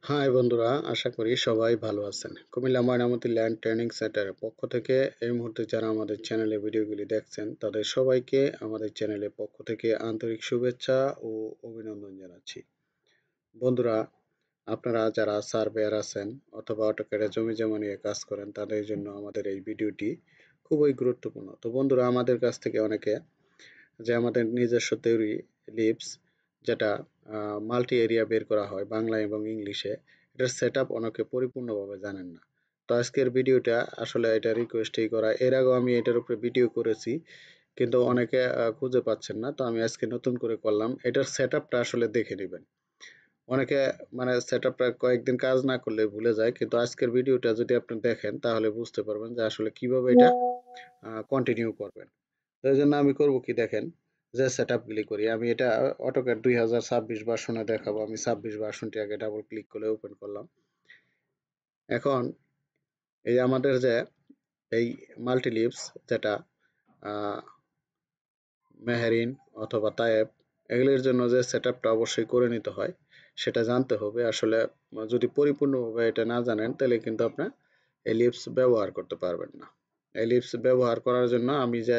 High বন্ধুরা, আশা করি সবাই ভালো আছেন। কুমিল্লা ময়নামতি ল্যান্ড ট্রেনিং সেন্টারের পক্ষ থেকে এই মুহূর্তে যারা আমাদের চ্যানেলে ভিডিওগুলি দেখছেন তাদের সবাইকে আমাদের চ্যানেলের পক্ষ থেকে আন্তরিক শুভেচ্ছা ও অভিনন্দন জানাচ্ছি। বন্ধুরা, আপনারা যারা সার্ভেয়ার আছেন অথবা অটোক্যাডে জমি জমা নিয়ে কাজ করেন তাদের জন্য আমাদের এই ভিডিওটি খুবই গুরুত্বপূর্ণ। তো বন্ধুরা, আমাদের কাছ থেকে অনেকে যে আমাদের নিজস্ব তৈরি লিপস যেটা মাল্টি এরিয়া বের করা হয় বাংলা এবং ইংলিশে, এটার সেট আপ অনেকে পরিপূর্ণভাবে জানেন না। তো আজকের ভিডিওটা আসলে এটা রিকোয়েস্টই করা, এর আগেও আমি এটার উপরে ভিডিও করেছি কিন্তু অনেকে খুঁজে পাচ্ছেন না, তো আমি আজকে নতুন করে করলাম। এটার সেট আপটা আসলে দেখে নেবেন। অনেকে মানে সেট আপটা কয়েকদিন কাজ না করলে ভুলে যায়, কিন্তু আজকের ভিডিওটা যদি আপনি দেখেন তাহলে বুঝতে পারবেন যে আসলে কিভাবে এটা কন্টিনিউ করবেন। তো এই জন্য আমি করব কি দেখেন, যে সেটআপগুলি করি আমি এটা অটোক্যাড 2026 ভার্সনে দেখাবো। আমি 26 ভার্সনটি আগে ডাবল ক্লিক করে ওপেন করলাম। এখন এই আমাদের যে এই মাল্টিলিপস যেটা আহ, মেহেরিন অথবা তায়েব, এগুলির জন্য যে সেটআপটা অবশ্যই করে নিতে হয় সেটা জানতে হবে। আসলে যদি পরিপূর্ণভাবে এটা না জানেন তাহলে কিন্তু আপনার এই লিপস ব্যবহার করতে পারবেন না। এই লিপস ব্যবহার করার জন্য আমি যে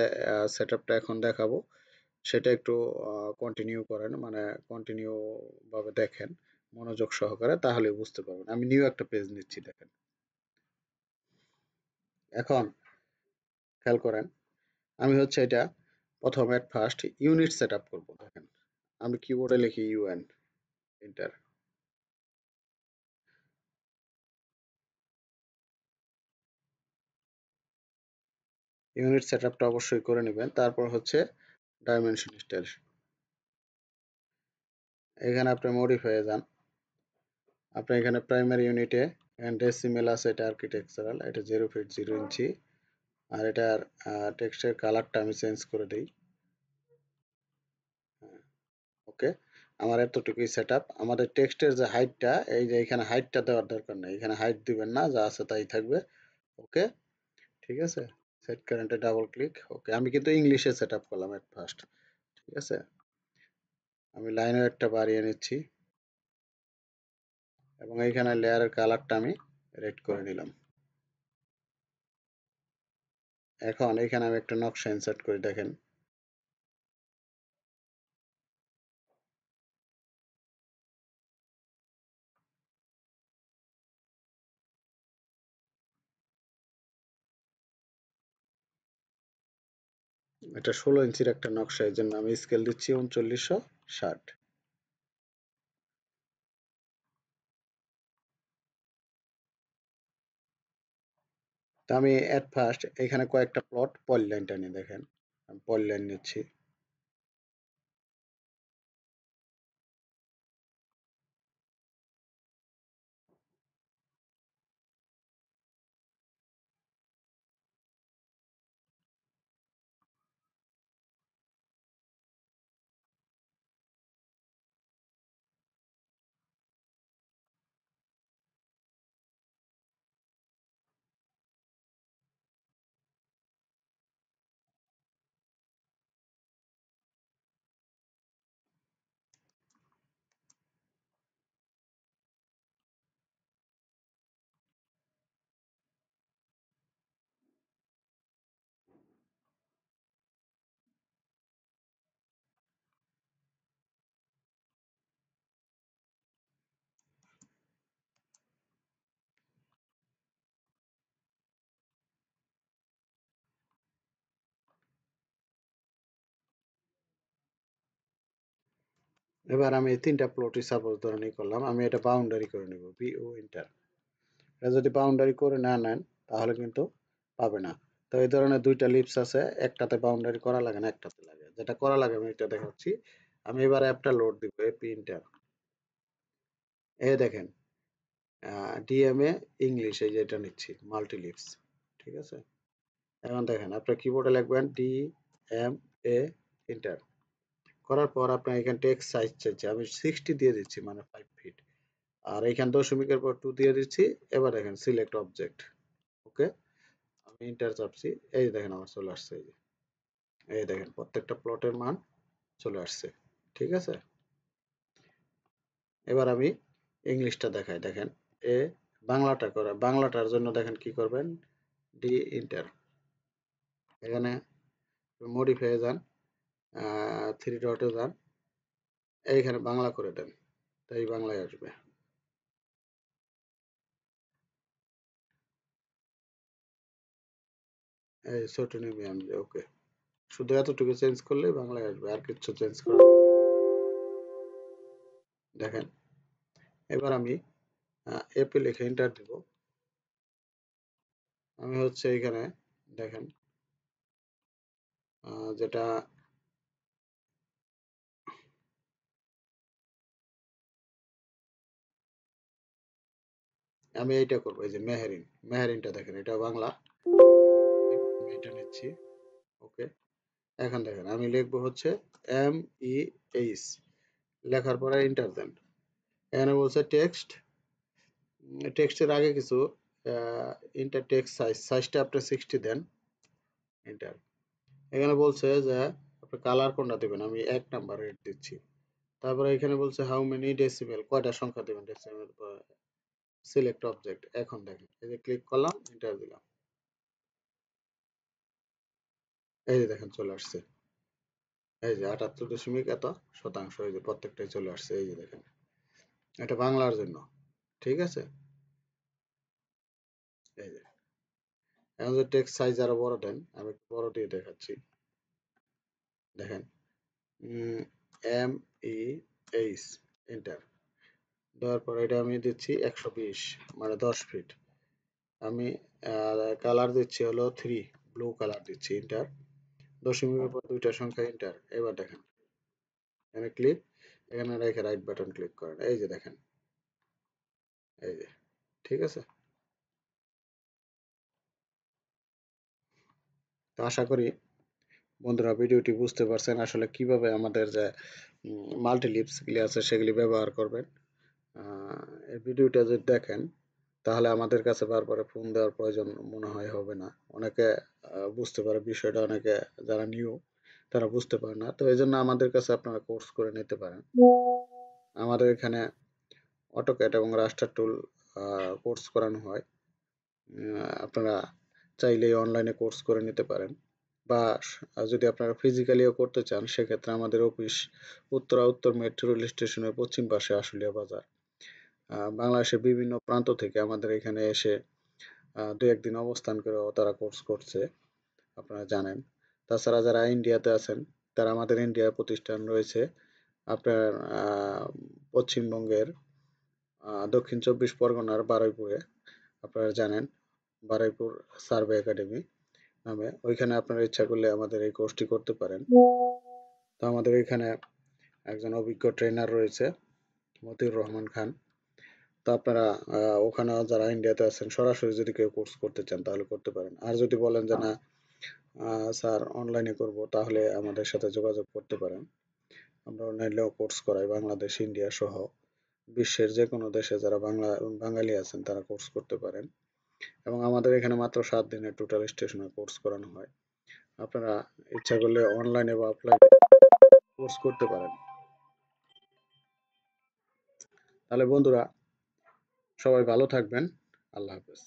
সেটআপটা এখন দেখাবো সেটা একটু কন্টিনিউ করেন, মানে কন্টিনিউ ভাবে দেখেন মনোযোগ সহকারে, তাহলে বুঝতে পারবেন। আমি নিউ একটা পেজ নিচ্ছি, দেখেন। এখন খেয়াল করেন, আমি হচ্ছে এটা প্রথম at first unit set up করবো। দেখেন, আমি কিবোর্ডে লিখি ইউএন, এন্টার। ইউনিট সেট আপটা অবশ্যই করে নেবেন। তারপর হচ্ছে ডাইমেনশন স্টাইল, এখানে আপনি মডিফাই যান। আপনি এখানে প্রাইমারি ইউনিটে ডেসিমেল আছে, এটা আর্কিটেকচারাল, এটা 0 ফিট 0 ইঞ্চি। আর এটার টেক্সটের কালারটা আমি চেঞ্জ করে দিই। ওকে, আমার এতটুকুই সেটআপ। আমাদের টেক্সটের যে হাইটটা, এই যে এখানে হাইটটা দেওয়ার দরকার নেই, এখানে হাইট দিবেন না, যা আছে তাই থাকবে। ওকে, ঠিক আছে। সেট কারেন্টে ডাবল ক্লিক। ওকে, আমি কিন্তু ইংলিশে সেটআপ করলাম এট ফার্স্ট। ঠিক আছে, আমি লাইনের একটা বাড়িয়ে নিচ্ছি এবং এইখানে লেয়ারের কালারটা আমি রেড করে নিলাম। এখন এখানে আমি একটা নকশা ইনসার্ট করি, দেখেন। এটা 16 ইঞ্চির একটা নকশা, এই জন্য আমি স্কেল দিচ্ছি 3960। তো আমি এট ফার্স্ট এখানে কয়েকটা প্লট পলি লাইনটা নিয়ে, দেখেন আমি পলি লাইন নিচ্ছি। এবার আমি এই তিনটা প্লটই সাপোজ ধরে নিয়ে করলাম, আমি এটা বাউন্ডারি করে নেব, বিও এন্টার। এটা যদি বাউন্ডারি করে না নেন তাহলে কিন্তু পাবে না। তো এই ধরনের দুইটা লিপস আছে, একটাতে বাউন্ডারি করা লাগে না, একটাতে লাগে। যেটা করা লাগে আমি এটা দেখাচ্ছি। আমি এবার অ্যাপটা লোড দিব, এপি এন্টার। এই দেখেন, ডিএমএ ইংলিশ, এই যে এটা নিচ্ছি মাল্টি লিপস। ঠিক আছে, এখন দেখেন আপনার কিবোর্ডে লিখবেন ডি এম এ এন্টার। করার পর আপনার এখান টেক্সট সাইজ চাইছে, আমি 60 দিয়ে দিচ্ছি, মানে 5 ফিট। আর এখান দশমিকের পর 2 দিয়ে দিচ্ছি। এবার দেখেন সিলেক্ট অবজেক্ট। ওকে, আমি এন্টার চাপছি। এই দেখেন আমার চলে আসছে, এই যে এই দেখেন প্রত্যেকটা প্লটের মান চলে আসছে। ঠিক আছে, এবার আমি ইংলিশটা দেখায় দেখেন। এ বাংলাটা করে, বাংলাটার জন্য দেখেন কি করবেন, ডি ইন্টার, এখানে মডিফাই যান, থ্রি ডটে যান, এইখানে বাংলা করে দেন, তাই বাংলায় আসবে। এই ছোট নিবি আমি, ওকে, শুধু এতটুকু চেঞ্জ করলেই বাংলায় আসবে, আর কিছু চেঞ্জ করা। দেখেন, এবার আমি এপে লিখে এন্টার দিব। আমি হচ্ছে এখানে দেখেন, যেটা আমি এইটা করবো, এই যে মেহেরিন, মেহেরিনটা দেখেন, এটা বাংলা, আমি এটা নিচ্ছি, ওকে। এখন দেখেন আমি লিখবো হচ্ছে এম ই এইচ, লেখার পরে এন্টার দেন। এখানে বলছে টেক্সট, টেক্সটের আগে কিছু ইন্টার টেক্সট সাইজ, সাইজটা আপনি 60 দেন, এন্টার। এখানে বলছে যে আপনি কালার কোনটা দেবেন, আমি 1 নাম্বার রেট দিচ্ছি। তারপরে এখানে বলছে হাউ মেনি ডেসিবেল, কয়টা সংখ্যা দেবেন ডেসিবেল, সিলেক্ট অবজেক্ট। এখন দেখেন, এই যে ক্লিক করলাম, এন্টার দিলাম, এই যে দেখেন চলে আসছে, এই যে 78.এত শতাংশ, এই যে প্রত্যেকটাই চলে আসছে, এই যে দেখেন, এটা বাংলার জন্য, ঠিক আছে। এই যে এখন যে টেক্সট সাইজ আরো বড় দেন, আমি একটু বড় দিয়ে দেখাচ্ছি, দেখেন, এম ই এইচ, এন্টার দেওয়ার পর এটা আমি দিচ্ছি 120, মানে 10 ফিট। আমি কালার দিচ্ছি হলো 3, ব্লু কালার দিচ্ছি, এন্টার। দশমিকের পর দুইটা সংখ্যা, এন্টার। এবার দেখেন, এখানে ক্লিক, এখানে রেখে রাইট বাটন ক্লিক করেন, এই যে দেখেন, এই যে, ঠিক আছে। তো আশা করি বন্ধুরা ভিডিওটি বুঝতে পারছেন আসলে কিভাবে আমাদের যে মাল্টি লিপস গুলি আছে সেগুলি ব্যবহার করবেন। এই ভিডিওটা যদি দেখেন তাহলে আমাদের কাছে বারবার ফোন দেওয়ার প্রয়োজন মনে হয় হবে না। অনেকে বুঝতে পারে বিষয়টা, অনেকে যারা নিউ তারা বুঝতে পারে না, তো এই জন্য আমাদের কাছে আপনারা কোর্স করে নিতে পারেন। আমাদের এখানে অটোক্যাড এবং রাস্টার টুল কোর্স করানো হয়। আপনারা চাইলেই অনলাইনে কোর্স করে নিতে পারেন, বা যদি আপনারা ফিজিক্যালিও করতে চান সেক্ষেত্রে আমাদের অফিস উত্তর মেট্রো রেল স্টেশনের পশ্চিম পাশে আশুলিয়া বাজার। বাংলাদেশের বিভিন্ন প্রান্ত থেকে আমাদের এখানে এসে দু একদিন অবস্থান করেও তারা কোর্স করছে, আপনারা জানেন। তাছাড়া যারা ইন্ডিয়াতে আছেন তারা, আমাদের ইন্ডিয়ার প্রতিষ্ঠান রয়েছে আপনার পশ্চিমবঙ্গের দক্ষিণ 24 পরগনার বারুইপুরে, আপনারা জানেন বারুইপুর সার্ভে একাডেমি নামে, ওইখানে আপনারা ইচ্ছা করলে আমাদের এই কোর্সটি করতে পারেন। তো আমাদের এখানে একজন অভিজ্ঞ ট্রেনার রয়েছে, মতিউর রহমান খান। তো আপনারা ওখানে যারা ইন্ডিয়াতে আছেন সরাসরি যদি কেউ কোর্স করতে চান তাহলে করতে পারেন। আর যদি বলেন যে না স্যার অনলাইনে করব, তাহলে আমাদের সাথে যোগাযোগ করতে পারেন। আমরা অনলাইনেও কোর্স করাই, বাংলাদেশ, ইন্ডিয়া সহ বিশ্বের যে কোনো দেশে যারা বাঙালি আছেন তারা কোর্স করতে পারেন। এবং আমাদের এখানে মাত্র 7 দিনের টোটাল স্টেশনে কোর্স করানো হয়। আপনারা ইচ্ছা করলে অনলাইনে বা অফলাইনে কোর্স করতে পারেন। তাহলে বন্ধুরা সবাই ভালো থাকবেন। আল্লাহ হাফেজ।